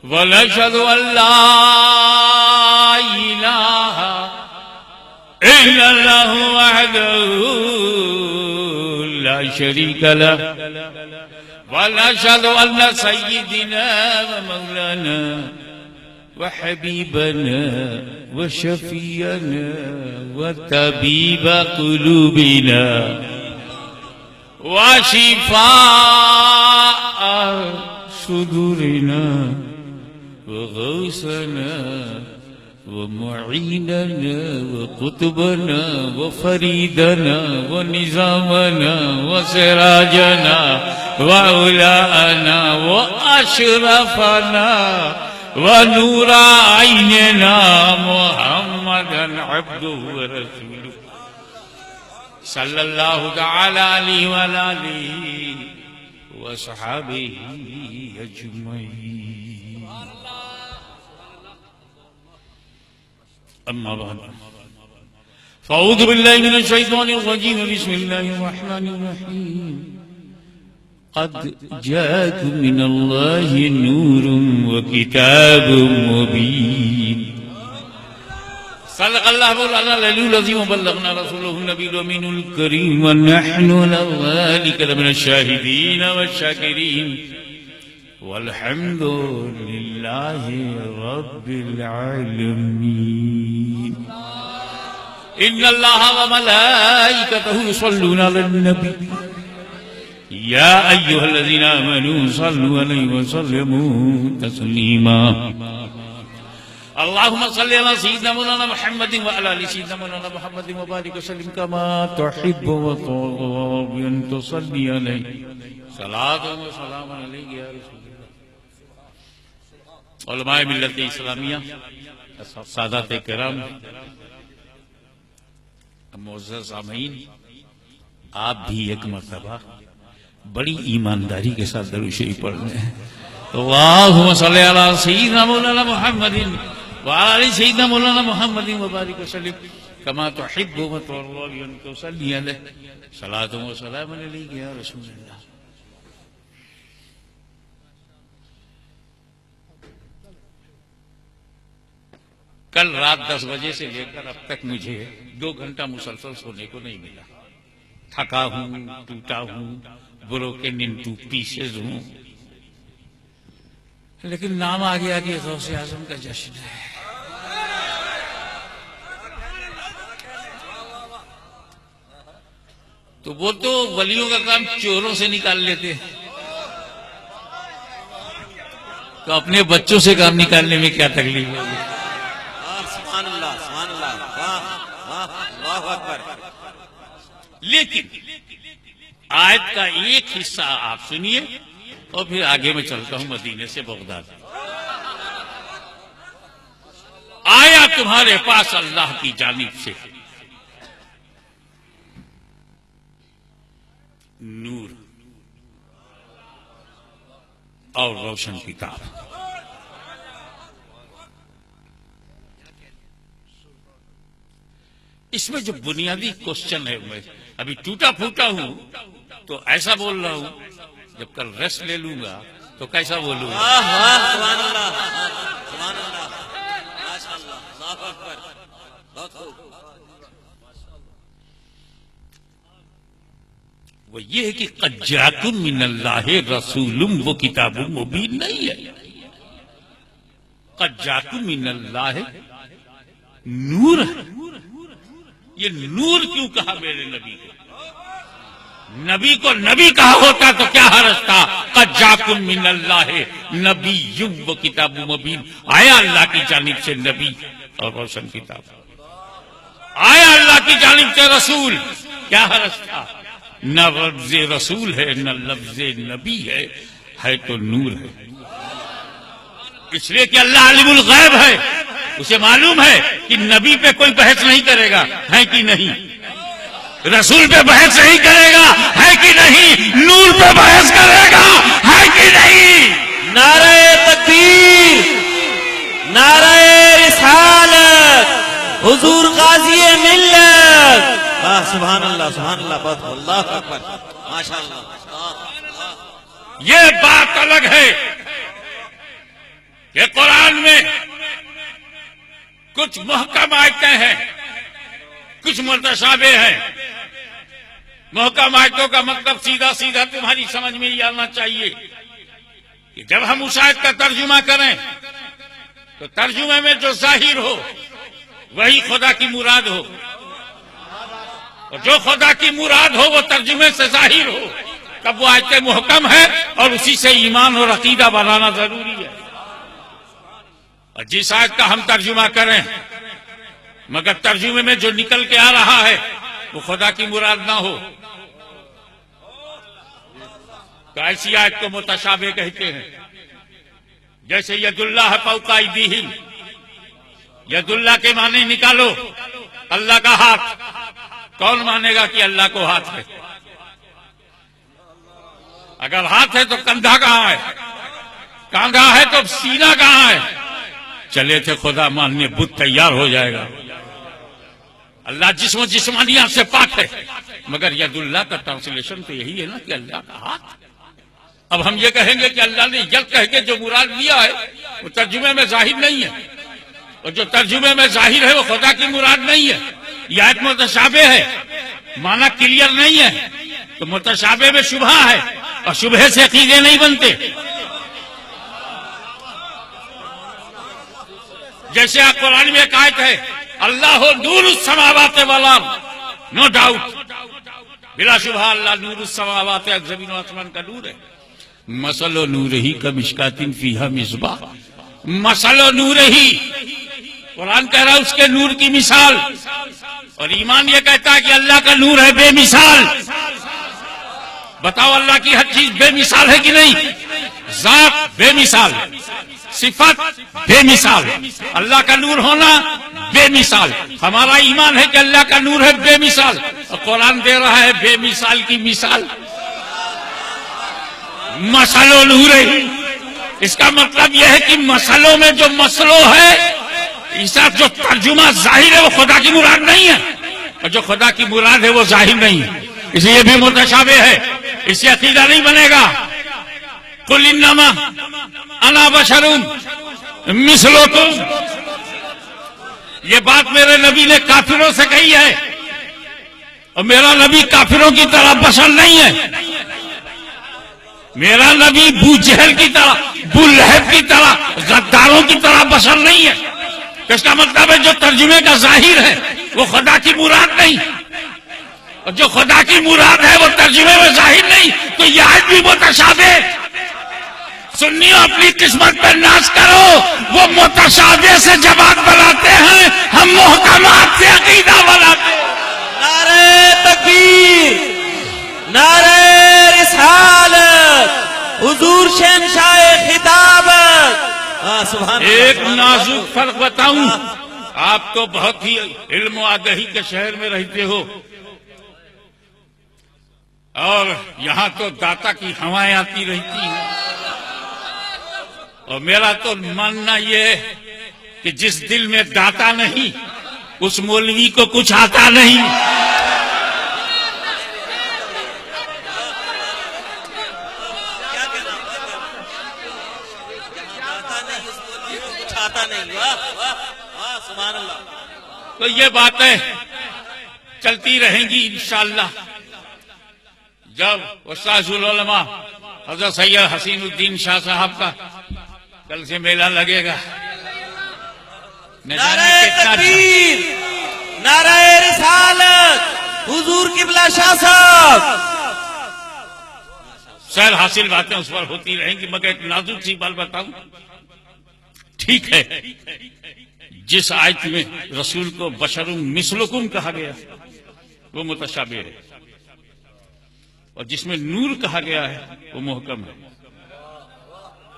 वनशहदु अल्ला इलाहा इल्लल्लाहु वहदहु ला शरीका लहु वनशहदु अन्न सय्यिदना व मौलाना व हबीबना व शफीअना व तबीब कुलूबिना व शिफाअ सुदूरिना व गौसना व मुईनना व कुतुबना व फरीदना व निजामना व सिराजना व उलाना व अशरफना व नूरा आइनना मुहम्मदन अब्दुहु व रसूलुहु सल्लल्लाहु तआला अलैहि व आलिहि व सहाबिही अजमईन। अम्मा बाद फ़अऊज़ु बिल्लाहि मिनश शैतानिर रजीम बिस्मिल्लाहिर रहमानिर रहीम। क़द जाअकुम मिनल्लाहि नूरुन व किताबुम मुबीन। सल्लल्लाहु अलैहि वसल्लम बल्लगना रसूलुहुन नबियुल अमीनुल करीम व नहनु लज़ालिका लमिनश शाहिदीन वश्शाकिरीन वल्हम्दुलिल्लाहि रब्बिल आलमीन। इन्नल्लाहा व मलाइकतहु युसल्लूना अलन नबी या अय्युहल्लज़ीना आमनू सल्लु अलैहि व सल्लिमू तस्लीमा। अल्लाहुम्मा सल्लि अला सय्यिदिना मौलाना मुहम्मदिन व अला आलि सय्यिदिना मौलाना मुहम्मदिन व बारिक वसल्लिम कमा तुहिब्बु व तुहिब्बु अन तुसल्ली अलैहि सलातु व सलामुन अलैका या रसूलल्लाह। उलमाए मिल्लत इस्लामिया, सादात किराम, मुअज़्ज़ज़ सामीन, आप भी एक मर्तबा बड़ी ईमानदारी के साथ दरूद शरीफ पढ़ रहे हैं। अल्लाहुम्मा सल्लि अला सय्यिदिना मौलाना मुहम्मदिन व अला आलि सय्यिदिना मौलाना मुहम्मदिन व बारिक वसल्लिम कमा तुहिब्बु व तुहिब्बु अन तुसल्ली अलैहि सलातु व सलामुन अलैका या रसूलल्लाह। कल रात 10 बजे से लेकर अब तक मुझे 2 घंटा मुसलसल सोने को नहीं मिला। थका हूं, टूटा हूं, ब्रोकन इनटू पीसेज हूं, लेकिन नाम आ गया कि गौसे आजम का जश्न है। तो वो तो वलियों का काम चोरों से निकाल लेते हैं, तो अपने बच्चों से काम निकालने में क्या तकलीफ है? लेकिन आयत का एक हिस्सा आप सुनिए और फिर आगे मैं चलता हूं मदीने से बगदाद। आया तुम्हारे पास अल्लाह की जानिब से नूर और रोशन किताब। इसमें जो बुनियादी क्वेश्चन है, मैं अभी टूटा फूटा हूं तो ऐसा बोल रहा हूं, जब कल रेस्ट ले लूंगा तो कैसा बोलूंगा? वो ये है कि क़द जाअकुम मिनल्लाहि रसूलुम, वो किताबुम मुबीन नहीं है। क़द जाअकुम मिनल्लाहि नूर है। ये नूर क्यों कहा मेरे नबी को? नबी को नबी कहा होता तो क्या हर्ज था? क़द जाअकुम मिनल्लाहि नबिय्युम व किताबुम मुबीन। आया अल्लाह की जानिब से नबी और रोशन किताब, आया अल्लाह की जानिब से रसूल, क्या हर्ज था? न लफ्ज़ रसूल है न लफ्ज़ नबी है तो नूर है। इसलिए कि अल्लाह अलीमुल गैब है, उसे मालूम है कि नबी पे कोई बहस नहीं करेगा, है कि नहीं? रसूल पे बहस नहीं करेगा, है कि नहीं? नूर पे बहस करेगा, है कि नहीं? नारे तकबीर, नारे रिसालत, हुजूर गाज़ी मिल्लत। सुभान अल्लाह, सुभान अल्लाह, बहुत अल्लाह अकबर, माशाअल्लाह। ये बात अलग है कि कुरान में कुछ मुहकम आयतें हैं, कुछ मुतशाबे हैं। मुहकम आयतों का मतलब सीधा सीधा तुम्हारी समझ में ही आना चाहिए कि जब हम उस आयत का तर्जुमा करें तो तर्जुमे में जो जाहिर हो वही खुदा की मुराद हो, और जो खुदा की मुराद हो वो तर्जुमे से जाहिर हो, तब वो आयत मुहकम है और उसी से ईमान और अकीदा बनाना जरूरी है। और जिस आयत का हम तर्जुमा करें मगर तर्जुमे में जो निकल के आ रहा है वो खुदा की मुराद ना हो तो ऐसी आयत को मुतशाबे कहते हैं। जैसे यदुल्लाह फौका अयदीहिम, यदुल्लाह के माने निकालो अल्लाह का हाथ। कौन मानेगा कि अल्लाह को हाथ है? अगर हाथ है तो कंधा कहां है? कांधा है तो सीना कहां है? चले थे खुदा मानने, बुत तैयार हो जाएगा। अल्लाह जिस्मानियत से पाक है, मगर यदुल्लाह का ट्रांसलेशन तो यही है ना कि अल्लाह का हाथ। अब हम ये कहेंगे कि अल्लाह ने यद कह के जो मुराद लिया है वो तर्जुमे में जाहिर नहीं है, और जो तर्जुमे में जाहिर है वो खुदा की मुराद नहीं है। यह आयत मुतशाबे है, माना क्लियर नहीं है, तो मुतशाबे में शुबहा है और शुबहे से अकीदे नहीं बनते। जैसे आप कुरान में एक आयत है, अल्लाह हो नूरुस समावाति वल अर्द, नो डाउट, बिला शुबहा अल्लाह नूरुस समावाति, जमीन और आसमान का नूर है। मसलो नूरही कमिश्कातिन फीहा मिसबाह, मसलो नूरही, कुरान कह रहा है उसके नूर की मिसाल, और ईमान ये कहता है कि अल्लाह का नूर है बेमिसाल। बताओ अल्लाह की हर चीज बेमिसाल है कि नहीं? जात बेमिसाल, सिफत बेमिसाल, अल्लाह का नूर होना बेमिसाल। हमारा ईमान है कि अल्लाह का नूर है बेमिसाल, और कुरान दे रहा है बेमिसाल की मिसाल। मसलो नूर ही, इसका मतलब यह है कि मसलों में जो मसलो है, इसका जो तर्जुमा जाहिर है वो खुदा की मुराद नहीं है, और जो खुदा की मुराद है वो जाहिर नहीं है, इसलिए भी मुतशाबे है, इससे अकीदा नहीं बनेगा। कुल इन्नमा अना बशरुम मिसलुकुम, ये बात मेरे नबी ने काफिरों से कही है, और मेरा नबी काफिरों की तरह बशर नहीं है। मेरा नबी बू जहल की तरह, बू लहब की तरह, गद्दारों की तरह बशर नहीं है। तो इसका मतलब है जो तर्जुमे का जाहिर है वो खुदा की मुराद नहीं, और जो खुदा की मुराद है वो तर्जुमे में जाहिर नहीं, तो यह आयत भी मुतशाबे। सुन्नियों अपनी किस्मत पर नाश करो, वो मुतशाबे से जवाब बनाते हैं, हम मुहकमात से अकीदा बनाते हैं। नारे तकबीर, नारे रिसालत, हुजूर शहंशाह खिताबत। सुभान अल्लाह। एक नाजुक फर्क बताऊं, आप तो बहुत ही इल्म आगही के शहर में रहते हो, और यहां तो दाता की हवाएं आती रहती हैं, और मेरा तो मानना यह है कि जिस दिल में दाता नहीं उस मौलवी को कुछ आता नहीं। तो ये बातें चलती रहेंगी इंशाअल्लाह। जब उस्ताजुल उलमा हज़रत सैयद हसीनुद्दीन शाह साहब का कल से मेला लगेगा, न जाने कितना तकबीर, नारे रिसालत, हुजूर किबला शाह साहब। सैर हासिल बातें उस पर होती रहेंगी, मगर एक नाजुक सी बात बताऊं, ठीक है जिस आयत में रसूल को बशरुम मिसलुकुम कहा गया वो मुतशाबे है, और जिसमें नूर कहा गया है वो मुहकम है।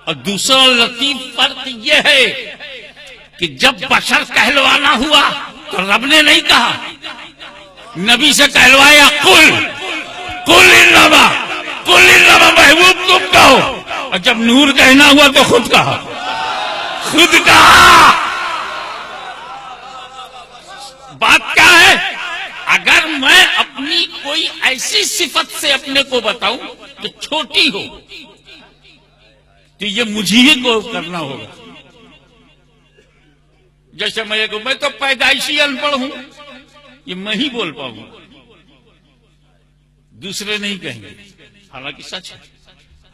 और दूसरा लतीफ फर्क यह है कि जब बशर कहलवाना हुआ तो रब ने नहीं कहा, नबी से कहलवाया कुल कुल इन्नमा महबूब तुम कहो, और जब नूर कहना हुआ तो खुद कहा, खुद कहा। बात क्या है, अगर मैं अपनी कोई ऐसी सिफत से अपने को बताऊं जो छोटी हो तो ये मुझे ही को करना होगा, जैसे मैं तो पैदाइशी अनपढ़ हूं, ये मैं ही बोल पाऊंगा, दूसरे नहीं कहेंगे। हालांकि सच है,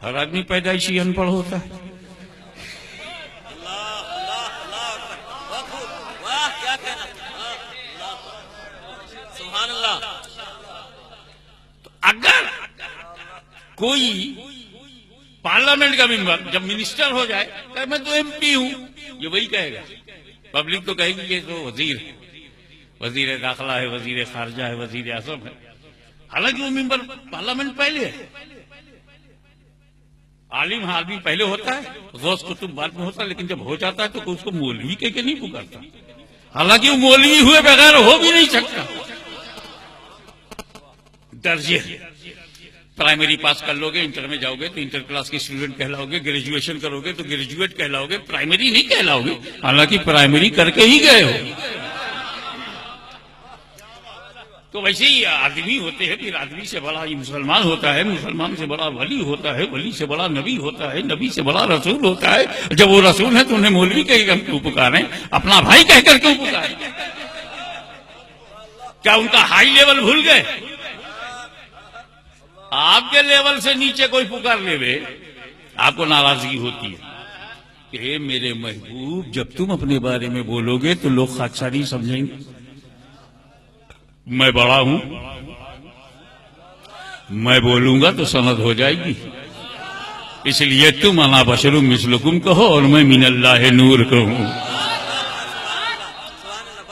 हर आदमी पैदाइशी अनपढ़ होता है। वाह क्या कहना, सुभान अल्लाह। तो अगर कोई पार्लियामेंट का मेंबर जब मिनिस्टर हो जाए तो मैं तो एमपी हूं, ये वही कहेगा। पब्लिक तो कहेगी ये तो वजीर है, वजीर दाखिला है, वजीर खारजा है, वजीर आजम है। हालांकि वो मेंबर पार्लियामेंट पहले है। आलिम आदमी पहले होता है, गौस कुतुब बाद में होता है, लेकिन जब हो जाता है तो कोई उसको मौलवी कह के नहीं पुकारता। हालांकि वो मौलवी हुए बगैर हो भी नहीं सकता। दर्जे प्राइमरी पास कर लोगे, इंटर में जाओगे तो इंटर क्लास के स्टूडेंट कहलाओगे, ग्रेजुएशन करोगे तो ग्रेजुएट कहलाओगे, प्राइमरी नहीं कहलाओगे। हालांकि प्राइमरी करके ही गए हो। तो वैसे ही आदमी होते हैं, फिर आदमी से बड़ा ही मुसलमान होता है, मुसलमान से बड़ा वली होता है, वली से बड़ा नबी होता है, नबी से बड़ा रसूल होता है। जब वो रसूल है तो उन्हें मौलवी कह क्यों पुकारें, अपना भाई कहकर क्यों पुकारें? क्या उनका हाई लेवल भूल गए? आपके लेवल से नीचे कोई पुकार लेवे, आपको नाराजगी होती है कि मेरे महबूब जब तुम अपने बारे में बोलोगे तो लोग खाकसारी समझेंगे। मैं बड़ा हूं, मैं बोलूंगा तो सनद हो जाएगी, इसलिए तुम अना बशरुम मिसलुकुम कहो और मैं मिनल्लाह नूर कहूं।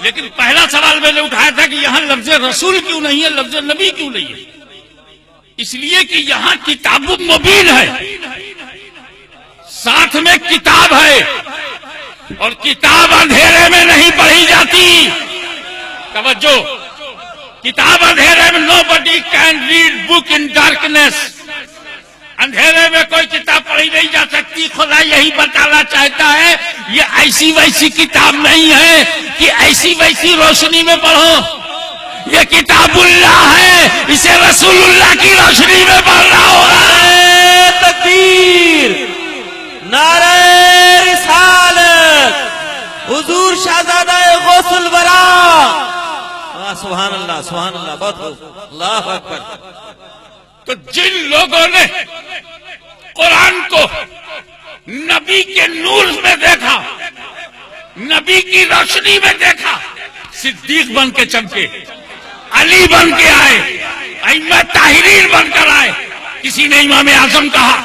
लेकिन पहला सवाल मैंने उठाया था कि यहां लफ्ज रसूल क्यों नहीं है, लफ्ज नबी क्यों नहीं है? इसलिए कि यहां किताब मुबीन है, साथ में किताब है, और किताब अंधेरे में नहीं पढ़ी जाती। तवज्जो, किताब अंधेरे में, nobody can read book in darkness. अंधेरे में कोई किताब पढ़ी नहीं जा सकती। खुदा यही बताना चाहता है, ये ऐसी वैसी किताब नहीं है कि ऐसी वैसी रोशनी में पढ़ो। ये किताबुल्लाह है, इसे रसूलुल्लाह की रोशनी में पढ़ना होगा। तकबीर, नारे रिसालत, हुजूर शाहजादा गौसुल वरा। सुभान अल्लाह, सुभान अल्लाह, बहुत खूब, अल्लाह अकबर। तो जिन लोगों ने कुरान को नबी के नूर में देखा, नबी की रोशनी में देखा, सिद्दीक बन के चमके, अली बन के आए, अइम्मा ताहिरीन बनकर आए। किसी ने इमाम आजम कहा,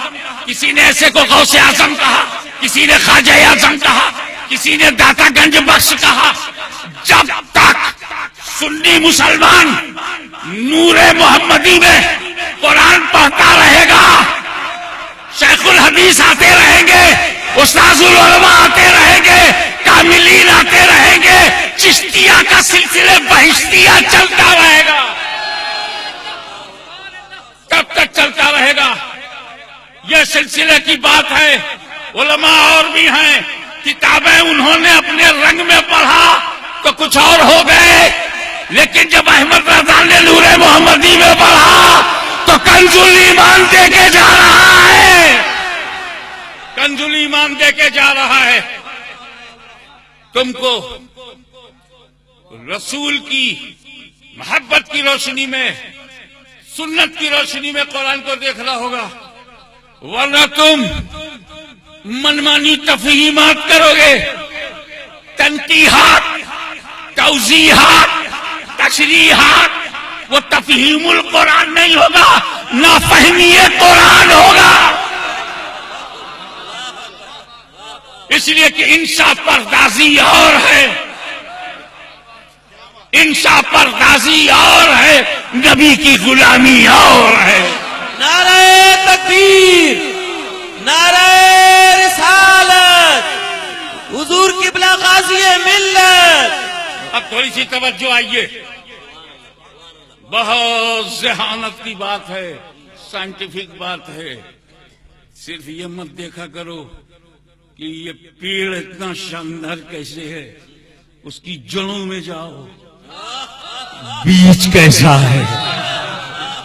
किसी ने ऐसे को गौसे आजम कहा, किसी ने ख्वाजा आजम कहा, किसी ने दातागंज बख्श कहा। जब तक सुन्नी मुसलमान नूरे मोहम्मदी में कुरान पढ़ता रहेगा, शेखुल हदीस आते रहेंगे, उस्ताजुल उलमा आते रहेंगे, कामिलीन आते रहेंगे, चिश्तिया का सिलसिले बहिश्तिया चलता रहेगा, तब तक चलता रहेगा। यह सिलसिले की बात है। उलमा और भी हैं, किताबें उन्होंने अपने रंग में पढ़ा तो कुछ और हो गए, लेकिन जब अहमद रजा ने नूरे मोहम्मदी में पढ़ा तो कंजुल ईमान दे के जा रहा है, कंजुल ईमान दे के जा रहा है। तुमको रसूल की मोहब्बत की रोशनी में, सुन्नत की रोशनी में कुरान को देखना होगा, वरना तुम मनमानी तफहीमात करोगे, तनकीहात, तौजीहात, तशरीहात। वो तफहीमुल कुरान नहीं होगा, नाफहमीए कुरान होगा। इसलिए कि इंसाफ पर्दाजी और है, इंसाफ पर्दाजी और है, नबी की गुलामी और है। नारे तकबीर, नारे रिसालत, हुजूर किबला गाज़ी मिल्लत। अब थोड़ी सी तवज्जो आइए, बहुत ज़हानत की बात है, साइंटिफिक बात है। सिर्फ ये मत देखा करो कि ये पेड़ इतना शानदार कैसे है, उसकी जड़ों में जाओ, बीज कैसा है,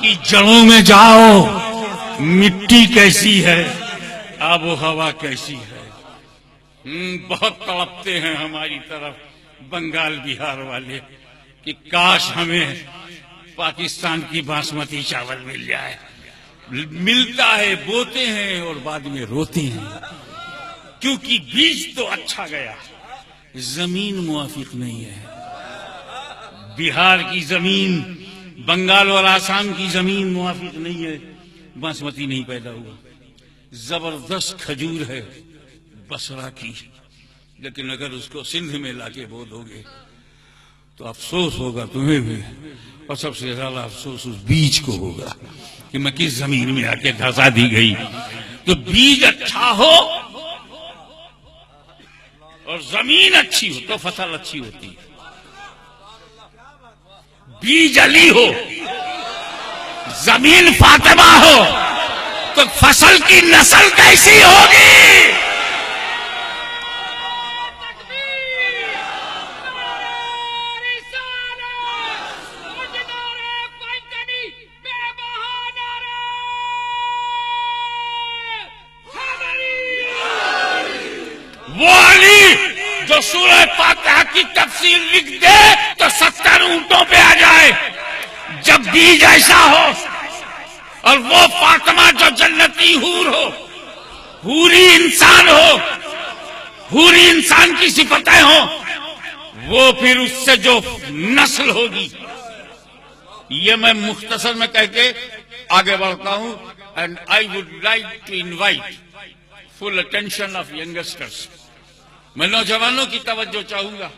कि जड़ों में जाओ, मिट्टी कैसी है, आबो हवा कैसी है। बहुत तड़पते हैं हमारी तरफ बंगाल बिहार वाले कि काश हमें पाकिस्तान की बासमती चावल मिल जाए। मिलता है, बोते हैं और बाद में रोते हैं, क्योंकि बीज तो अच्छा गया, जमीन मुआफिक नहीं है। बिहार की जमीन, बंगाल और आसाम की जमीन मुआफिक नहीं है, बासमती नहीं पैदा हुआ। जबरदस्त खजूर है बसरा की, लेकिन अगर उसको सिंध में लाके बो दोगे तो अफसोस होगा तुम्हें भी, और सबसे ज्यादा अफसोस उस बीज को होगा कि मैं किस जमीन में आके धंसा दी गई। तो बीज अच्छा हो और जमीन अच्छी हो तो फसल अच्छी होती है। बीज अली हो, जमीन फातिमा हो, तो फसल की नस्ल कैसी होगी? वो अली जो सूरह फातिहा की तफसीर लिख दे तो 70 ऊंटों पे आ जाए। जब बीज ऐसा हो, और वो फातिमा जो जन्नती हूर हो, हूरी इंसान हो, हूरी इंसान की सिफतें हो, वो फिर उससे जो नस्ल होगी, ये मैं मुख्तसर में कह के आगे बढ़ता हूं। And I would like to invite full attention of youngsters. मैं नौजवानों की तवज्जो चाहूंगा।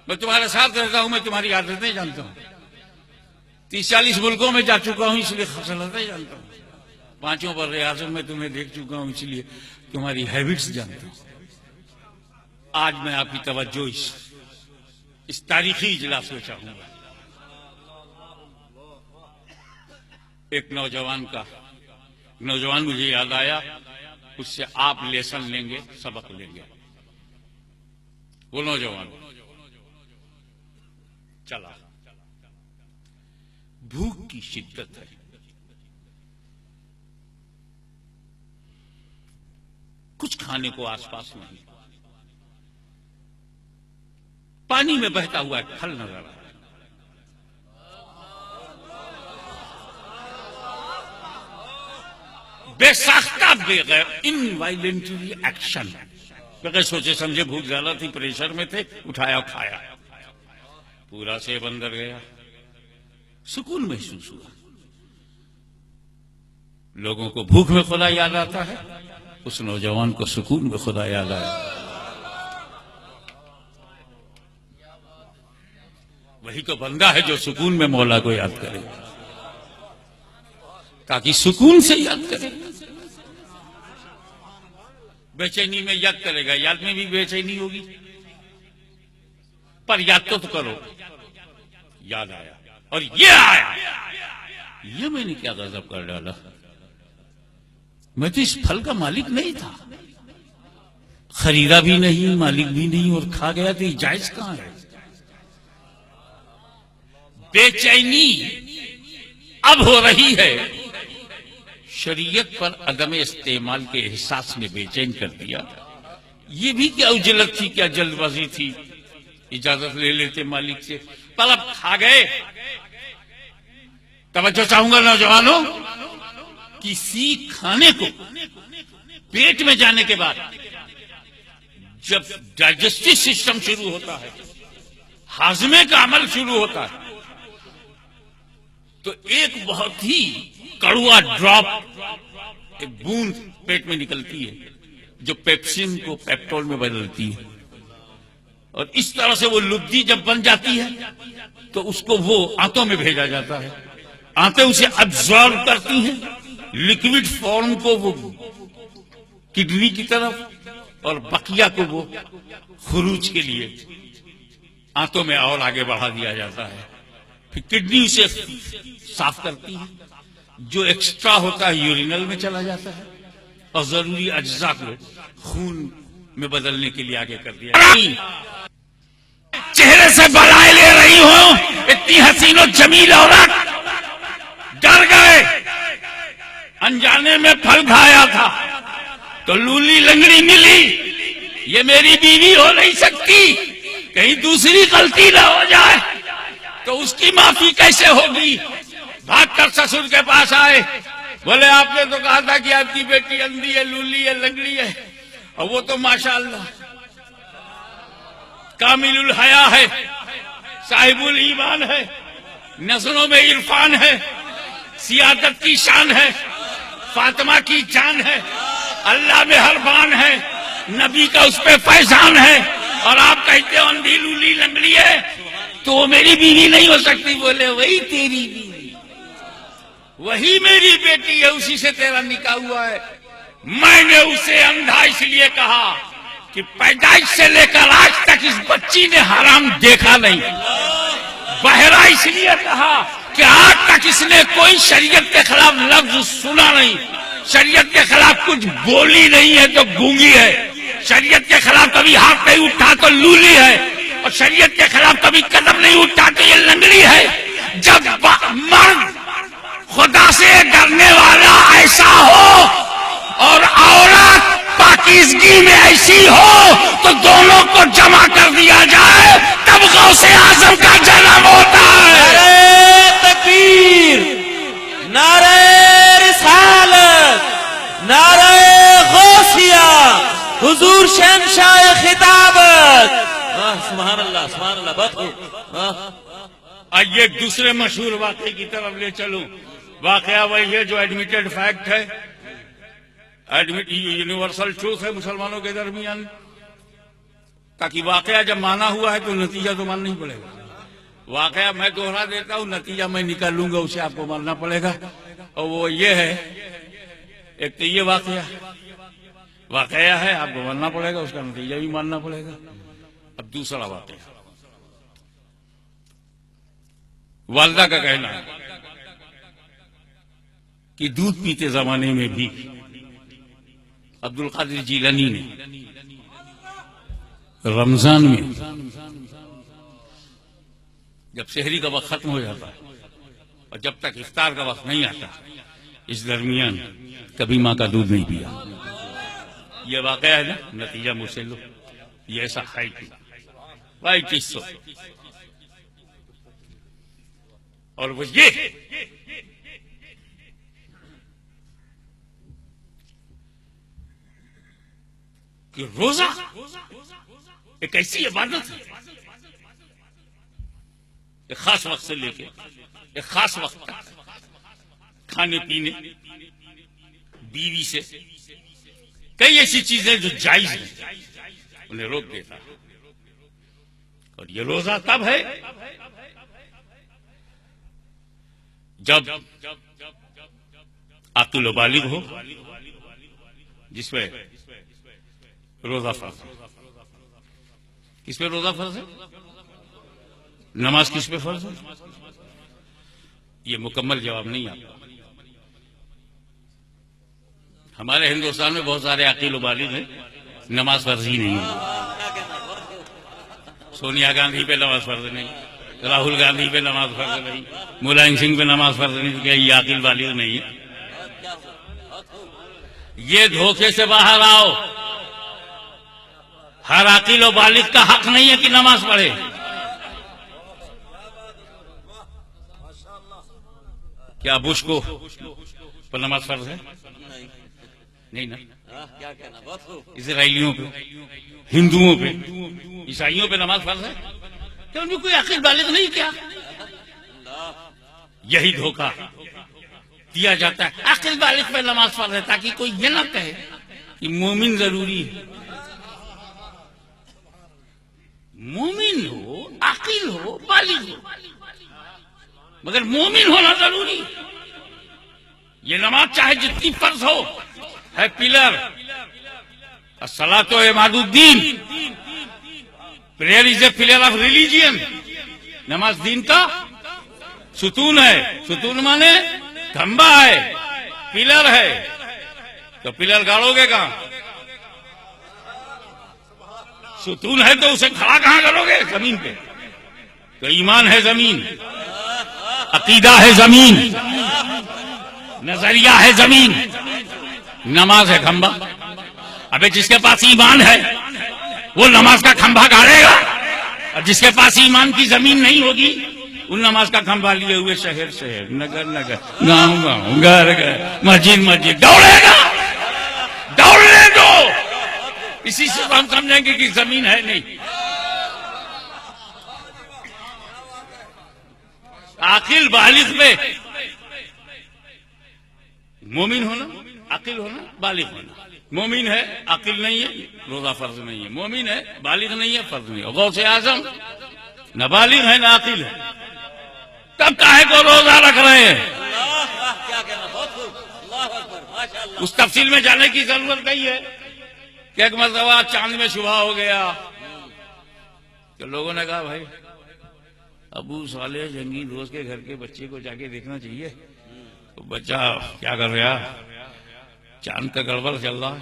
मैं तुम्हारे साथ रहता हूं, मैं तुम्हारी आदतें जानता हूं, 30-40 मुल्कों में जा चुका हूं, इसलिए खसलतें जानता हूं। 5 पर रियासत में तुम्हें देख चुका हूं, इसलिए तुम्हारी हैबिट्स जानता हूं। आज मैं आपकी तवज्जो इस तारीखी इजलास में चाहूंगा। एक नौजवान मुझे याद आया, उससे आप लेसन लेंगे, सबक लेंगे। वो नौजवान चला, भूख की शिद्दत है, कुछ खाने को आसपास नहीं, पानी में बहता हुआ एक फल नजर आ रहा है। बेसाख्ता बगैर इनवायलेंटरी एक्शन, बगैर सोचे समझे, भूख ज्यादा थी, प्रेशर में थे, उठाया खाया, पूरा सेब अंदर गया, सुकून महसूस हुआ। लोगों को भूख में खुदा याद आता है, उस नौजवान को सुकून में खुदा याद आया। वही तो बंदा है जो सुकून में मौला को याद करे, ताकि सुकून से याद करे। बेचैनी में याद करेगा, याद में भी बेचैनी होगी, पर याद तो करो। याद आया और ये आया, ये मैंने क्या गजब कर डाला। मैं तो इस फल का मालिक नहीं था, खरीदा भी नहीं, मालिक भी नहीं, और खा गया तो जायज कहां है? बेचैनी अब हो रही है, शरीयत पर अदम इस्तेमाल के एहसास ने बेचैन कर दिया। ये भी क्या उजलत थी, क्या जल्दबाजी थी, इजाजत ले लेते मालिक से, पर अब खा गए। तवज्जो चाहूंगा नौजवानों, किसी खाने को पेट में जाने के बाद जब डाइजेस्टिव सिस्टम शुरू होता है, हाजमे का अमल शुरू होता है, तो एक बहुत ही कड़वा ड्रॉप, एक बूंद पेट में निकलती है, जो पेप्सिन को पेप्टोल में बदलती है, और इस तरह से वो लुब्धी जब बन जाती है तो उसको वो आंतों में भेजा जाता है। आंतें उसे अब्जॉर्ब करती हैं, लिक्विड फॉर्म को वो किडनी की तरफ, और बकिया को वो खुरूज के लिए आंतों में और आगे बढ़ा दिया जाता है। फिर किडनी उसे साफ करती है, जो एक्स्ट्रा होता है यूरिनल में चला जाता है, और जरूरी अज्जा को खून में बदलने के लिए आगे कर दिया। चेहरे से बलाए ले रही हो, इतनी हसीन और जमील औरत, डर गए। अनजाने में फल खाया था तो लूली लंगड़ी मिली, ये मेरी बीवी हो नहीं सकती, कहीं दूसरी गलती ना हो जाए तो उसकी माफी कैसे होगी। भागकर ससुर के पास आए, बोले आपने तो कहा था कि आपकी बेटी अंधी है, लूली है, लंगड़ी है, और वो तो माशाअल्लाह कामिलुल हया है, साहिबुल ईमान है, नस्लों में इरफान है, सियादत की शान है, फातिमा की जान है, अल्लाह में हरबान है, नबी का उस पे फैजान है, और आप कहते हो अंधी लूली लंगड़ी है, तो वो मेरी बीवी नहीं हो सकती। बोले वही तेरी बीवी, वही मेरी बेटी है, उसी से तेरा निकाह हुआ है। मैंने उसे अंधा इसलिए कहा कि पैदाइश से लेकर आज तक इस बच्ची ने हराम देखा नहीं। बहरा इसलिए कहा कि आज तक इसने कोई शरीयत के खिलाफ लफ्ज सुना नहीं, शरीयत के खिलाफ कुछ बोली नहीं है तो गूंगी है, शरीयत के खिलाफ कभी हाथ नहीं उठा तो लूली है, और शरीयत के खिलाफ कभी कदम नहीं उठा तो ये लंगड़ी है। जब मर्द खुदा से डरने वाला ऐसा हो और औरत पाकीज़गी में ऐसी हो तो दोनों को जमा कर दिया जाए, तब गौसे आजम का जन्म होता है। नारे तकबीर, नारे रिसालत, नारे गौसिया, हुजूर शहंशाह खिताबत। सुभान अल्लाह, सुभान अल्लाह। बहुत खूब। आइए एक दूसरे मशहूर वाक़े की तरफ ले चलूं। वाक़या वही है जो एडमिटेड फैक्ट है, एडमिट यूनिवर्सल ट्रूथ है मुसलमानों के दरमियान, ताकि वाक़या जब माना हुआ है तो नतीजा तो मानना ही पड़ेगा। वाक़या मैं दोहरा देता हूँ, नतीजा मैं निकाल लूंगा, उसे आपको मानना पड़ेगा। और वो ये है, एक तो ये वाक़या है, आपको मानना पड़ेगा, उसका नतीजा भी मानना पड़ेगा। अब दूसरा वाक़या, वालिदा का कहना है कि दूध पीते जमाने में भी अब्दुल कादिर जीलानी ने रमजान में जब शहरी का वक्त खत्म हो जाता है और जब तक इफ्तार का वक्त नहीं आता, इस दरमियान कभी मां का दूध नहीं पिया। यह वाकया है ना, नतीजा मुझसे लो, ये ऐसा है भाई चीज तो। और वो ये कि रोजा एक ऐसी इबादत है, एक खास वक्त से लेके एक खास वक्त तक खाने पीने, बीवी से कई ऐसी चीजें जो जायज हैं उन्हें रोक देता है। और ये रोजा तब है जब आकिल बालिग हो, जिसमें रोजा फर्ज है। किस पे रोजा फर्ज है? नमाज किस पे फर्ज है? ये मुकम्मल जवाब नहीं आता। हमारे हिंदुस्तान में बहुत सारे आकिल बालिग हैं, नमाज फर्ज ही नहीं है। सोनिया गांधी पे नमाज फर्ज नहीं, राहुल गांधी पे नमाज फर्ज नहीं, मुलायम सिंह पे नमाज फर्ज नहीं, क्या ये आकिल बालिग नहीं है? ये धोखे से बाहर आओ। हर आकिल और बालिग का हक नहीं है कि नमाज पढ़े। क्या बुश को पर नमाज फर्ज है? नहीं ना। क्या कहना, इजराइलियों पे, हिंदुओं पे, ईसाइयों पे नमाज फर्ज है? क्या उनको कोई आकिल बालिग नहीं? क्या यही धोखा दिया जाता है, आकिल बालिग पे नमाज फर्ज है, ताकि कोई ये ना कहे कि मोमिन जरूरी है। मोमिन हो, आकिल हो, बालिग हो, मगर मोमिन होना जरूरी। ये नमाज चाहे जितनी फर्ज हो, है पिलर। अस्सलातो इमादुद्दीन, prayer is a pillar of religion. नमाज दीन का सुतून है। सुतून माने खंबा है, पिलर है। तो पिलर गाड़ोगे कहां? सुतून है तो उसे खड़ा कहां करोगे? जमीन पे। तो ईमान है जमीन, अकीदा है जमीन, नजरिया है जमीन, नमाज है खंबा। अबे जिसके पास ईमान है वो नमाज का खंबा गाड़ेगा और जिसके पास ईमान की जमीन नहीं होगी, उन नमाज का खंभा लिए हुए शहर शहर, नगर नगर, गांव गांव, घर घर, मस्जिद मस्जिद दौड़ेगा। दौड़ने दो, इसी से हम समझेंगे कि जमीन है नहीं। आकिल बालिग में मोमिन होना, अकिल होना, बालिग होना। मोमिन है, अकिल नहीं है, रोजा फर्ज नहीं है। मोमिन है, बालिग नहीं है, फर्ज नहीं है। गौसे आजम न बालिग है न अकिल है, तब काहे को रोजा रख रहे हैं? क्या कहना, बहुत खूब, अल्लाह अकबर, माशाअल्लाह। उस तफसील में जाने की जरूरत नहीं है कि एक मरतबा चांद में सुबह हो गया तो लोगों ने कहा भाई अबू साले जंगी दोस्त के घर के बच्चे को जाके देखना चाहिए। तो बच्चा क्या कर रहा, चांद का गड़बड़ चल रहा है।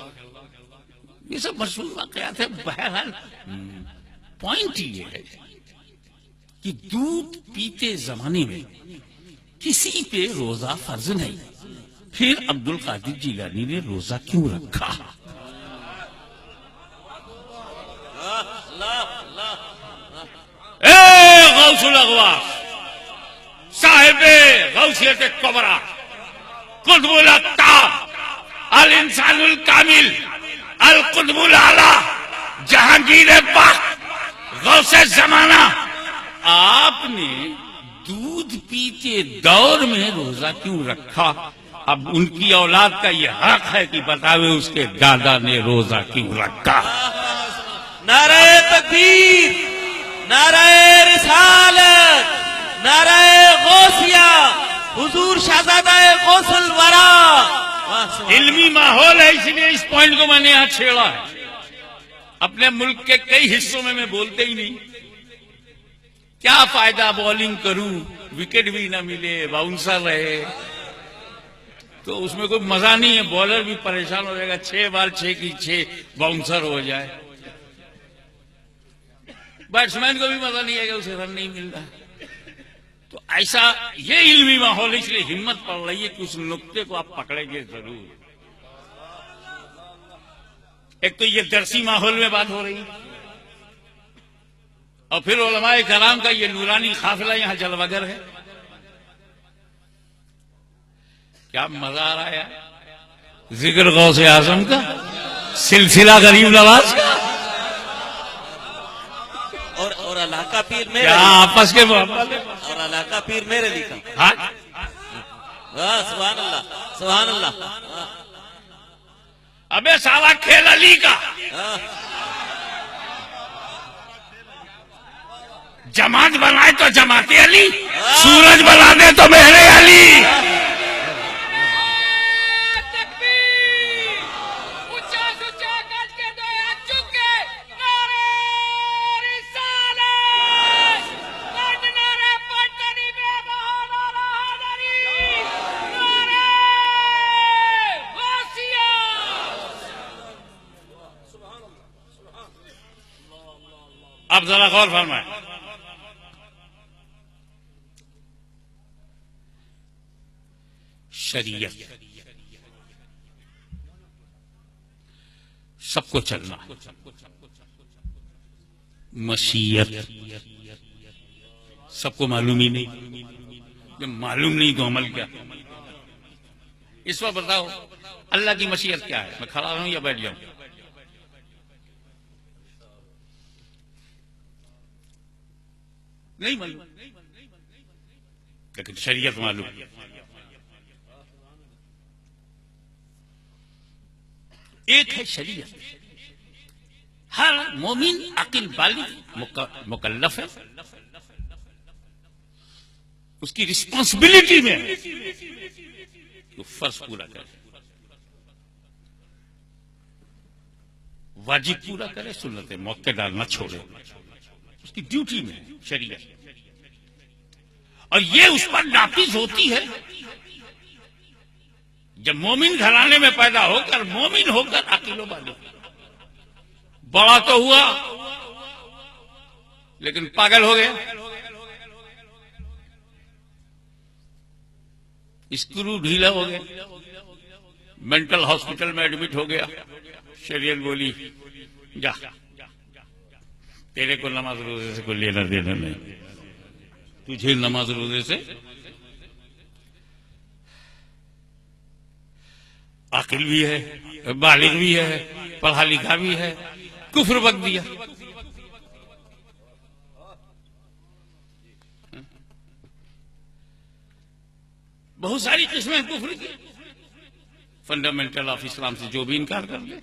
ये सब मशहूर वाकयात है। बहरहाल पॉइंट ये है कि दूध पीते जमाने में किसी पे रोजा फर्ज नहीं, फिर अब्दुल कादिर जिलानी ने रोजा क्यों रखा? गौसुल अगवास साहिबे गौसियत कुबरा कुतुबुल अक्ताब अल इंसानुल कामिल अल कुतुबुल आला जहांगीर पाक गौसे जमाना, आपने दूध पीते दौर में रोजा क्यों रखा? अब उनकी औलाद का ये हक है कि बतावे उसके दादा ने रोजा क्यों रखा। नारे तकबीर, नारे रिसालत, नारे गौसिया, हुजूर शहजादा गौसल वरा। इल्मी माहौल है, इसलिए इस पॉइंट को मैंने यहां छेड़ा है। अपने मुल्क के कई हिस्सों में मैं बोलते ही नहीं। क्या फायदा बॉलिंग करूं, विकेट भी ना मिले, बाउंसर रहे, तो उसमें कोई मजा नहीं है। बॉलर भी परेशान हो जाएगा, 6 बार 6 की 6 बाउंसर हो जाए। बैट्समैन को भी मजा नहीं आएगा, उसे रन नहीं मिल रहा। तो ऐसा ये इल्मी माहौल, इसलिए हिम्मत पड़ रही है कि उस नुक्ते को आप पकड़ेंगे जरूर। एक तो ये दरसी माहौल में बात हो रही है, और फिर उलमाए कराम का ये नूरानी काफिला यहां जलवागर है। क्या मजा आ रहा है यार, जिक्र गौसे आजम का, सिलसिला गरीब नवाज का, और अल्लाह का पीर मेरे क्या आपस के मोहब्बत है। और अल्लाह का पीर मेरे लिखा। हाँ, सुभान अल्लाह, सुभान अल्लाह। अबे साला खेल अली का, जमात बनाए तो जमाते अली, सूरज बना दे तो मेहरे अली। अब जरा गौर फरमाए, शरीयत सबको चलना, मशीयत सबको मालूम ही नहीं। जब मालूम नहीं तो अमल क्या? इस वक्त बताओ अल्लाह की मशीयत क्या है? मैं खड़ा रहूं या बैठ जाऊं? नहीं मालूम, लेकिन शरीयत मालूम। एक है शरीयत, हर मोमिन अकिल बालिग मुकल्लफ है, उसकी रिस्पॉन्सिबिलिटी में है तो फर्ज पूरा करे, वाजिब पूरा करे, सुन्नत मौक़ेदार न छोड़े, उसकी ड्यूटी में है शरीयत। और ये उस पर नाफिज होती है जब मोमिन घराने में पैदा होकर, मोमिन होकर अकीलो बालिग। बड़ा तो हुआ लेकिन पागल हो गया, स्क्रू ढीला हो गया, मेंटल हॉस्पिटल में एडमिट हो गया। शरीयत बोली जा तेरे को नमाज रोजे से कोई लेना देना नहीं, तुझे नमाज रोजे से अकिल भी है, बालिग भी है, पढ़ा लिखा भी है, कुफ्र बक दिया। बहुत सारी किस्में कुफ्र की, फंडामेंटल ऑफ इस्लाम से जो भी इनकार कर ले।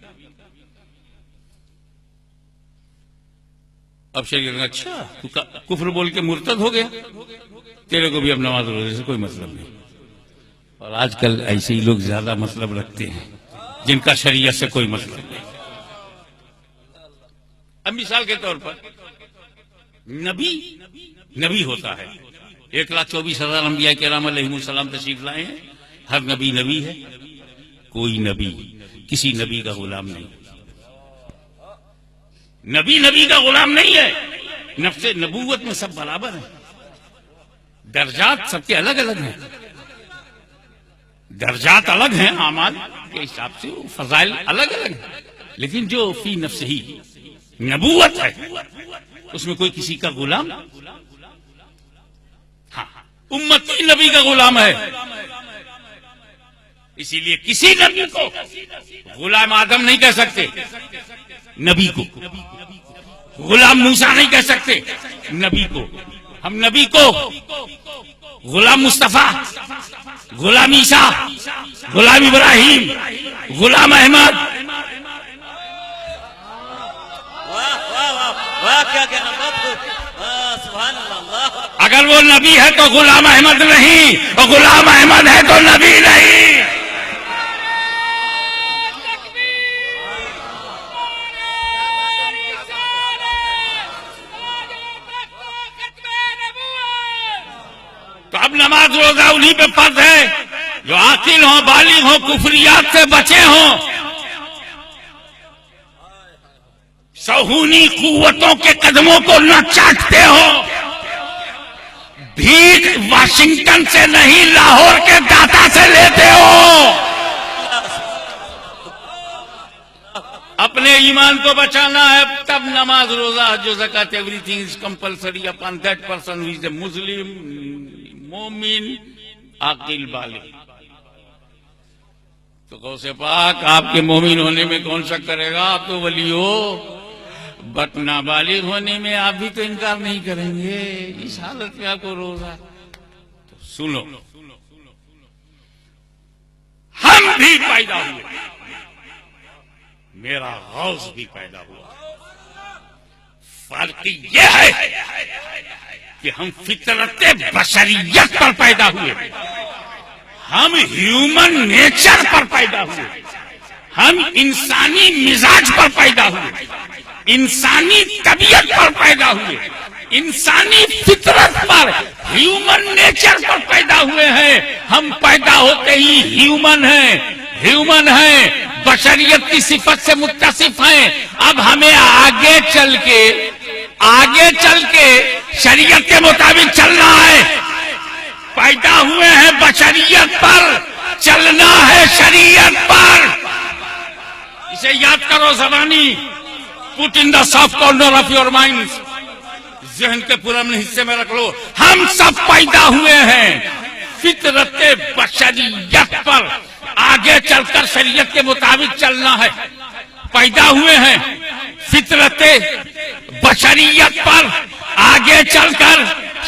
अब शरीर में अच्छा तू कुफ्र बोल के मुर्तद हो गया, तेरे को भी अब नमाज रोजे से कोई मतलब नहीं। और आजकल ऐसे ही लोग ज्यादा मतलब रखते हैं जिनका शरीयत से कोई मतलब नहीं। अब मिसाल के तौर पर नबी होता है, 1,24,000 अंबिया किराम अलैहिमुस्सलाम तशरीफ लाए हैं। हर नबी नबी है, कोई नबी किसी नबी का गुलाम नहीं। नबी का गुलाम नहीं है। नफ्से नबूवत में सब बराबर है, दर्जात सबके अलग अलग हैं, दर्जात अलग हैं, आमाल के हिसाब से फजाइल अलग अलग हैं, लेकिन जो फी नफ्स ही नबूवत है उसमें कोई किसी का गुलाम, हाँ उम्मती नबी का गुलाम है। इसीलिए किसी नबी को गुलाम आदम नहीं कह सकते, नबी को गुलाम मूसा नहीं कह सकते, नबी को। हम नबी को गुलाम मुस्तफा, गुलाम ईसा, गुलाम इब्राहिम, गुलाम अहमद, वाह वाह वाह वाह, क्या कहना, बहुत खूब, सुभान अल्लाह। अगर वो नबी है तो गुलाम अहमद नहीं, और गुलाम अहमद है तो नबी नहीं। तो अब नमाज रोजा उन्हीं पे फर्ज है जो आकिल हो, बालिग हो, कुफरियात से बचे हों, सहूनी कुव्वतों के कदमों को न चाटते हो, भीख वाशिंगटन से नहीं लाहौर के दाता से लेते हो। अपने ईमान को बचाना है तब नमाज रोजा जो ज़कात everything is compulsory upon that person who is a Muslim मोमिन आकिल बालिग। तो गौसे पाक आपके मोमिन होने में कौन शक करेगा, आप तो वली हो, बट नाबालिग होने में आप भी तो इनकार नहीं करेंगे। इस हालत में आपको रोजा, तो सुनो, हम भी पैदा हुए, मेरा गौस भी पैदा हुआ। फर्क यह है कि हम फितरत बशरियत पर पैदा हुए, हम ह्यूमन नेचर पर पैदा हुए, हम इंसानी मिजाज पर पैदा हुए, इंसानी तबीयत पर पैदा हुए, इंसानी फितरत पर, ह्यूमन नेचर पर पैदा हुए हैं। हम पैदा होते ही ह्यूमन हैं, बशरियत की सिफत से मुत्तसिफ हैं। अब हमें आगे चल के शरीयत के मुताबिक चलना है। पैदा हुए हैं बशरियत पर, चलना है शरीयत पर। इसे याद करो ज़बानी, put in the soft corner of your mind, जहन के पुरमन हिस्से में रख लो। हम सब पैदा हुए हैं फितरत बशरियत पर, आगे चलकर शरीयत के मुताबिक चलना है। पैदा हुए हैं फितरत बशरियत पर, आगे चलकर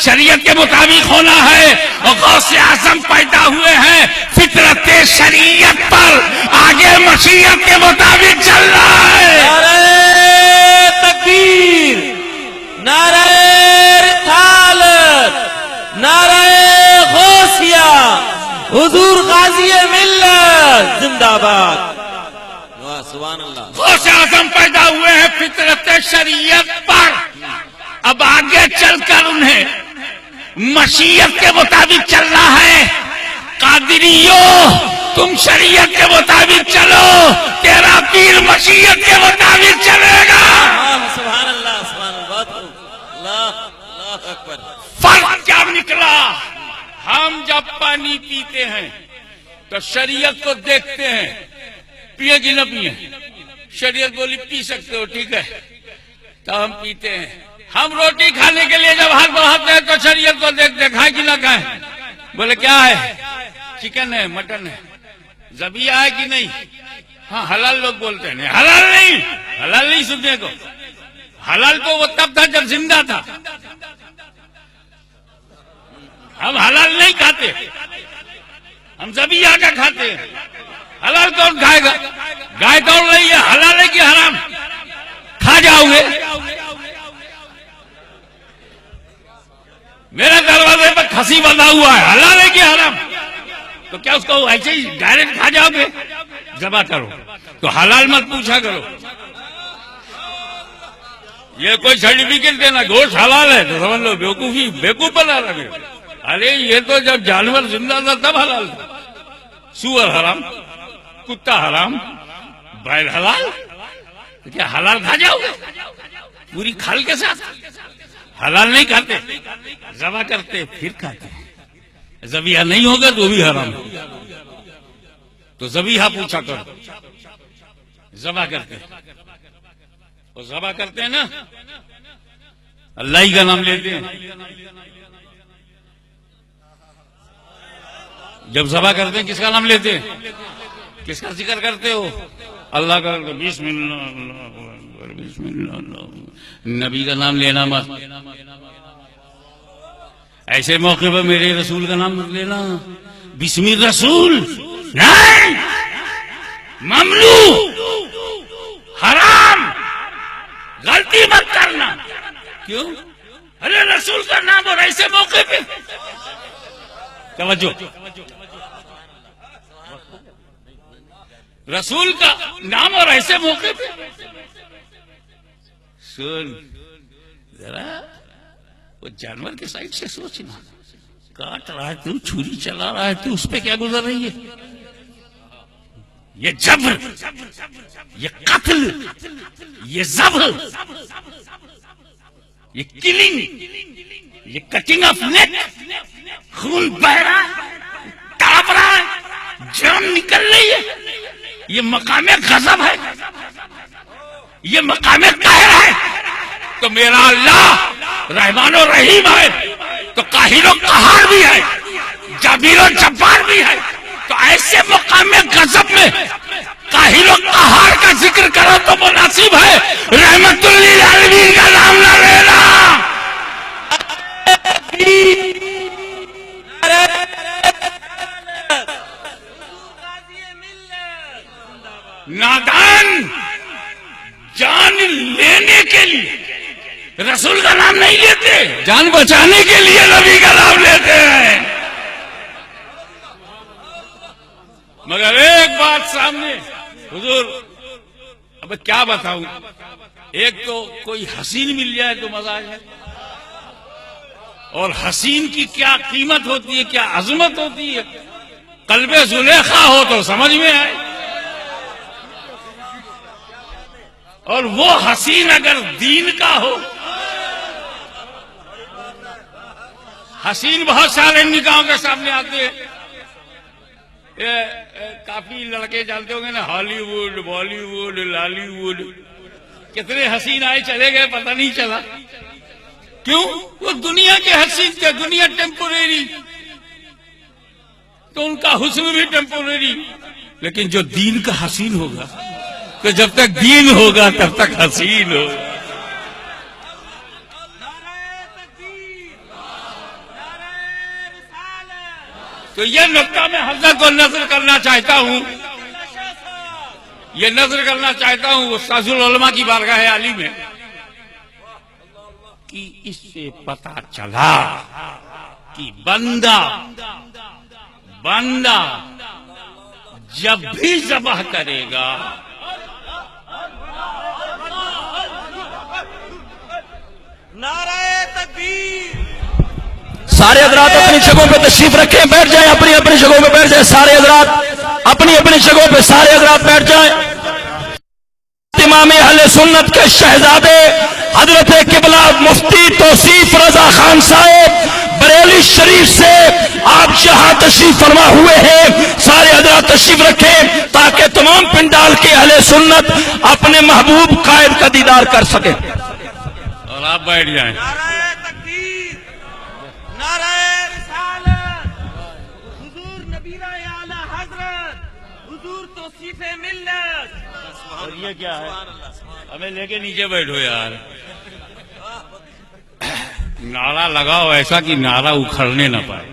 शरीयत के मुताबिक होना है। और गौसे आज़म पैदा हुए हैं फितरत शरीयत पर, आगे मशीयत के मुताबिक चलना है। नारे तकबीर, नारे रिसालत, नारे गौसिया, हुजूर गाजी मिल्लत जिंदाबाद। वाह सुभान अल्लाह। गौसे आज़म पैदा हुए हैं फितरत शरीयत पर, अब आगे चलकर उन्हें मशीयत के मुताबिक चलना है। कादिरियों, तुम शरीयत के मुताबिक चलो, तेरा पीर मशीयत के मुताबिक चलेगा। सुभान अल्लाह, सुभान अल्लाह, अल्लाह अल्लाह अकबर। फर्क क्या निकला? हम जब पानी पीते हैं तो शरीयत को देखते हैं, पिए कि न पिए। शरीयत बोली पी सकते हो, ठीक है, तो हम पीते हैं। हम रोटी खाने के लिए जब हाथ बढ़ाते हैं तो शरीयत को देखा कि ना खाए। बोले क्या है, चिकन है, मटन है, ज़बिया है कि नहीं। हाँ हलाल लोग बोलते हैं, नहीं हलाल नहीं, हलाल नहीं सुनने को। हलाल तो वो तब था जब जिंदा था। हम हलाल नहीं खाते, हम ज़बिया का खाते हैं। हलाल कौन खाएगा, गाय दौड़ रही है, हलाल है कि हराम, खा जाओगे। मेरे दरवाजे पर खसी बंधा हुआ है, हलाल है कि हराम, तो क्या उसको ऐसे ही डायरेक्ट खा जाओगे। जबा करो तो हलाल मत पूछा करो। ये कोई सर्टिफिकेट देना गोश्त हलाल है तो समझ लो बेवकूफी, बेवकूफ बना रहे। अरे ये तो जब जानवर जिंदा था तब हलाल था। सूअर हराम, कुत्ता हराम, बैल हलाल, तो क्या हलाल खा जाओगे पूरी खाल के साथ। हलाल नहीं खाते, जबा करते फिर खाते। ज़बिया नहीं होगा तो भी हराम है। तो ज़बिया पूछा करो, जबा करते और जबा करते हैं ना, अल्लाह ही का नाम लेते हैं। जब जबा करते हैं किसका नाम लेते हैं, किसका जिक्र करते हो, अल्लाह का। बिस्मिल्लाह, बिस्मिल्लाह, नबी का नाम लेना मत। ऐसे मौके पर मेरे रसूल का नाम मत लेना, बिस्मिल रसूल नहीं, ममलू, हराम, गलती मत करना। क्यों, अरे रसूल का नाम और ऐसे मौके पे। तवज्जो, रसूल का नाम और ऐसे मौके पे। सुन जरा, वो जानवर के साइड से सोचना, काट रहा है तू, छुरी चला रहा है तू, उस पे क्या गुजर रही है। ये जबर, ये कत्ल, ये ज़ब्ह, ये किलिंग, ये कटिंग ऑफ नेक, खून बह रहा है, तड़प रहा है, जान निकल रही है। ये मकामे गज़ब है, ये मकामे कहर है। तो मेरा अल्लाह रहमान और रहीम है, तो काहिर और कहार भी है, जबीर और जब्बार भी है। तो ऐसे मकामे गज़ब में काहिर और कहार का जिक्र करो तो मुनासिब है रहमतुल लिल आलमीन का नाम ना लेना। नादान जान लेने के लिए रसूल का नाम नहीं लेते, जान बचाने के लिए नबी का नाम लेते हैं। मगर एक बात सामने हुजूर, अब क्या बताऊं, एक तो कोई हसीन मिल जाए तो मजा आ जाए, और हसीन की क्या कीमत होती है, क्या अजमत होती है। कल्बे जुलेखा हो तो समझ में आए, और वो हसीन अगर दीन का हो। हसीन बहुत सारे निगाहों के सामने आते हैं। काफी लड़के जानते होंगे ना, हॉलीवुड, बॉलीवुड, लॉलीवुड, कितने हसीन आए चले गए पता नहीं चला। क्यों, वो दुनिया के हसीन थे, दुनिया टेम्पोरेरी, तो उनका हुस्न भी टेम्पोरेरी। लेकिन जो दीन का हसीन होगा, तो जब तक दीन होगा तब तक हसीन होगा। तो ये नुक्ता मैं हज़रत को नज़र करना चाहता हूँ, ये नज़र करना चाहता हूँ उस्ताजुल उलमा की बारगाह आली में, कि इससे पता चला कि बंदा जब भी ज़बह करेगा नारे तकबीर। सारे हजरात अपनी जगहों पे तशरीफ रखें, बैठ जाएं, अपनी अपनी जगहों पे बैठ जाएं। सारे हजरात अपनी अपनी जगहों पे, सारे हजरात बैठ जाएं। इमाम अहले सुन्नत के शहजादे हजरत किबला मुफ्ती तौसीफ रजा खान साहब बरेली शरीफ से आप यहाँ तशरीफ फरमा हुए हैं। सारे हजरात तशरीफ रखें ताकि तमाम पिंडाल के अहले सुन्नत अपने महबूब कायद का दीदार कर सके। और आप बैठ जाएं। नाराए तकबीर, नाराए रिसालत, हुजूर नबीना आला हजरत, हुजूर तौसीफे मिल्लत। और ये क्या है? हमें लेके नीचे बैठो यार। नारा लगाओ ऐसा कि नारा उखड़ने ना पाए।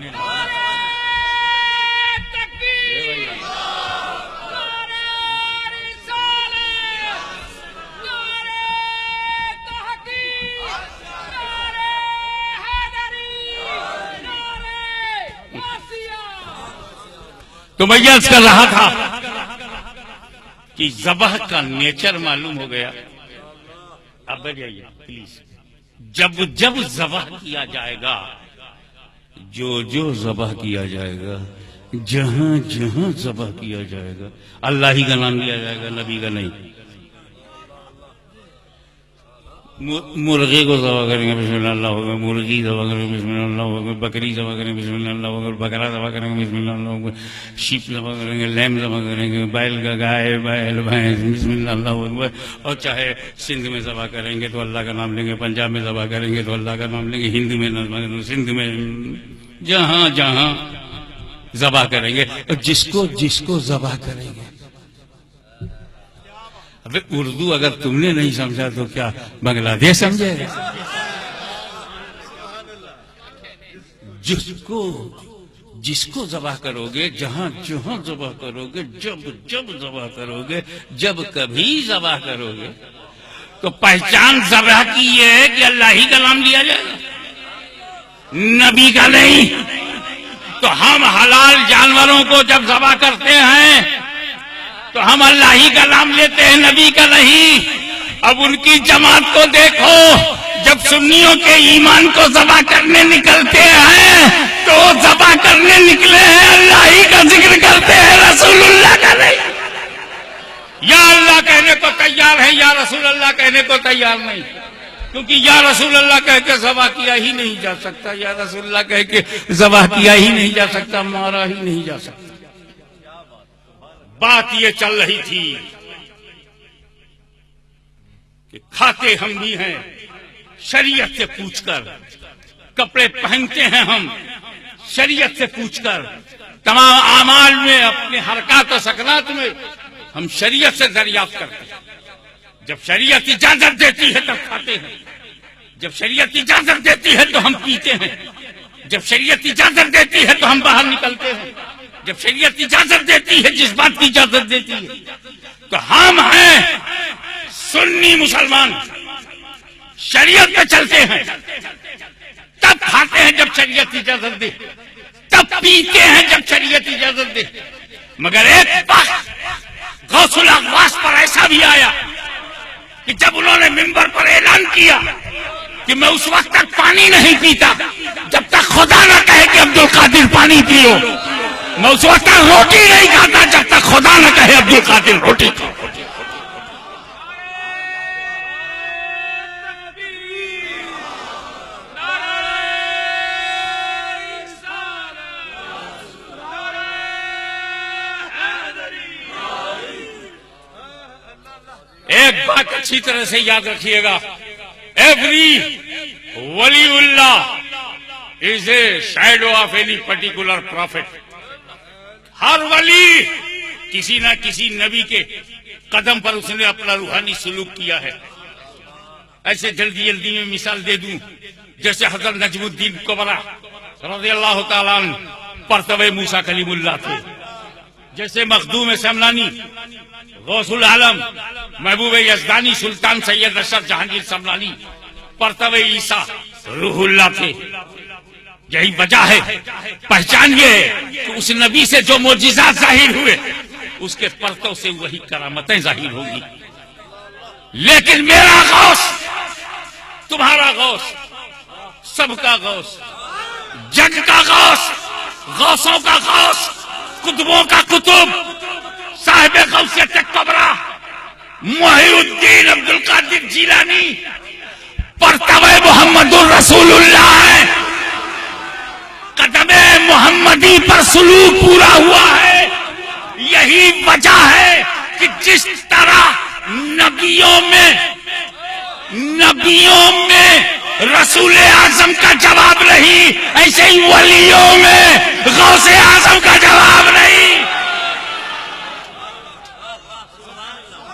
तो मैं यह कर रहा था कि ज़बह का नेचर मालूम हो गया। अब बैठ जाइए प्लीज। जब जब ज़बह किया जाएगा, जो जो ज़बह किया जाएगा, जहां जहां ज़बह किया जाएगा, अल्लाह ही का नाम लिया जाएगा, नबी का नहीं। मुर्गे को ज़बह करेंगे बिस्मिल्लाह होगा, मुर्गी ज़बह करेंगे बिस्मिल्लाह होगा, बकरी ज़बह करेंगे बिस्मिल्लाह होगा, बकरा ज़बह करेंगे बिस्मिल्लाह होगा, शीप ज़बह करेंगे, लैम ज़बह करेंगे, बैल का गाय बैल भैंस बिस्मिल्लाह होगा। और चाहे सिंध में ज़बह करेंगे तो अल्लाह का नाम लेंगे, पंजाब में ज़बह करेंगे तो अल्लाह का नाम लेंगे, हिंद में सिंध में जहां जहां ज़बह करेंगे, और जिसको जिसको ज़बह करेंगे। अबे उर्दू अगर तुमने नहीं समझा तो क्या बांग्लादेश समझेगा? जिसको जिसको ज़बह करोगे, जहां जहां ज़बह करोगे, जब जब ज़बह करोगे, जब कभी ज़बह करोगे, तो पहचान ज़बह की ये है कि अल्लाह ही का नाम लिया जाएगा, नबी का नहीं। तो हम हलाल जानवरों को जब ज़बह करते हैं तो हम अल्लाह ही का नाम लेते हैं, नबी का नहीं। अब उनकी जमात को देखो, जब सुन्नियों के ईमान को ज़बह करने निकलते हैं तो ज़बह करने निकले हैं, अल्लाह ही का जिक्र करते हैं, रसूलुल्लाह का नहीं। या अल्लाह कहने को तैयार है, या रसूल अल्लाह कहने को तैयार नहीं, क्योंकि या रसूल अल्लाह कह के ज़बह किया ही नहीं जा सकता, या रसूल अल्लाह कह के ज़बह किया ही नहीं जा सकता, मारा ही नहीं जा सकता। बात ये चल रही थी कि खाते हम भी हैं शरीयत से पूछकर, कपड़े पहनते हैं हम शरीयत से पूछकर, तमाम आमाल में, अपने हरकत और सकनात में हम शरीयत से दरियाफ्त करते हैं। जब शरीयत इजाजत देती है तब खाते हैं, जब शरीयत इजाजत देती है तो हम पीते हैं, जब शरीयत इजाजत देती है तो हम बाहर निकलते हैं, जब शरीयत इजाजत देती है, जिस बात की इजाजत देती है। तो हम हैं सुन्नी मुसलमान, शरीयत पे चलते हैं, तब खाते हैं जब शरीयत इजाजत दे, तब पीते हैं जब शरीयत इजाजत दे। मगर एक वक्त गौसुल अगवास पर ऐसा भी आया कि जब उन्होंने मिंबर पर ऐलान किया कि मैं उस वक्त तक पानी नहीं पीता जब तक खुदा न कहे कि अब्दुल कादिर पानी पियो, मैं उस वक्त तक रोटी नहीं खाता जब तक खुदा न कहे अब्दुल कादिर रोटी खाओ। एक बात अच्छी तरह से याद रखिएगा, एवरी वलीउल्लाह is a shadow of any particular prophet. हर वली किसी ना किसी नबी के कदम पर उसने अपना रूहानी सलूक किया है। ऐसे जल्दी जल्दी में मिसाल दे दूं, जैसे हजरत नजमुद्दीन कुबरा रज़ियल्लाहु ताला अन्हु परतवे मूसा कलीमुल्लाह थे, जैसे मखदूम समलानी गौसुल आलम महबूब यज़दानी सुल्तान सैयद अशरफ जहांगीर समलानी परतवे ईसा रूहुल्लाह थे। यही वजह है, पहचान ये है कि उस नबी से जो मोजिज़ात जाहिर हुए उसके परतों से वही करामतें जाहिर होगी। लेकिन मेरा गौस, तुम्हारा गौस, सबका गौस, जग का गौस, गौसों का गौस, कुतुबों का कुतुब, साहिब गौसियत कुबरा मुहीउद्दीन अब्दुल कादिर जिलानी परतवे मुहम्मदुर रसूलुल्लाह है। कदमे मोहम्मदी पर सुलूक पूरा हुआ है। यही वजह है कि जिस तरह नबियों में नबियों में रसूल आजम का जवाब नहीं, ऐसे ही वलियों में गौसे आजम का जवाब नहीं।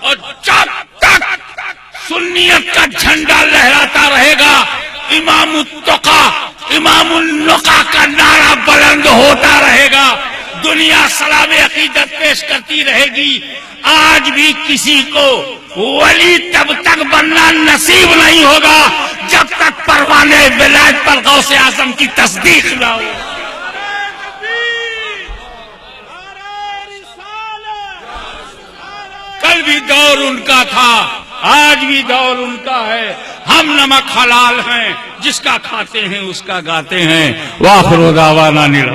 और जब तक सुन्नियत का झंडा लहराता रहेगा, इमामुत्तका इमामुन्नुका का नारा बुलंद होता रहेगा, दुनिया सलाम अकीदत पेश करती रहेगी। आज भी किसी को वली तब तक बनना नसीब नहीं होगा जब तक परवाने विलायत पर गौसे आजम की तस्दीक ना हो। कल भी दौर उनका था, आज भी दौर उनका है। हम नमक हलाल हैं, जिसका खाते हैं उसका गाते हैं। वाखिर दावाना निल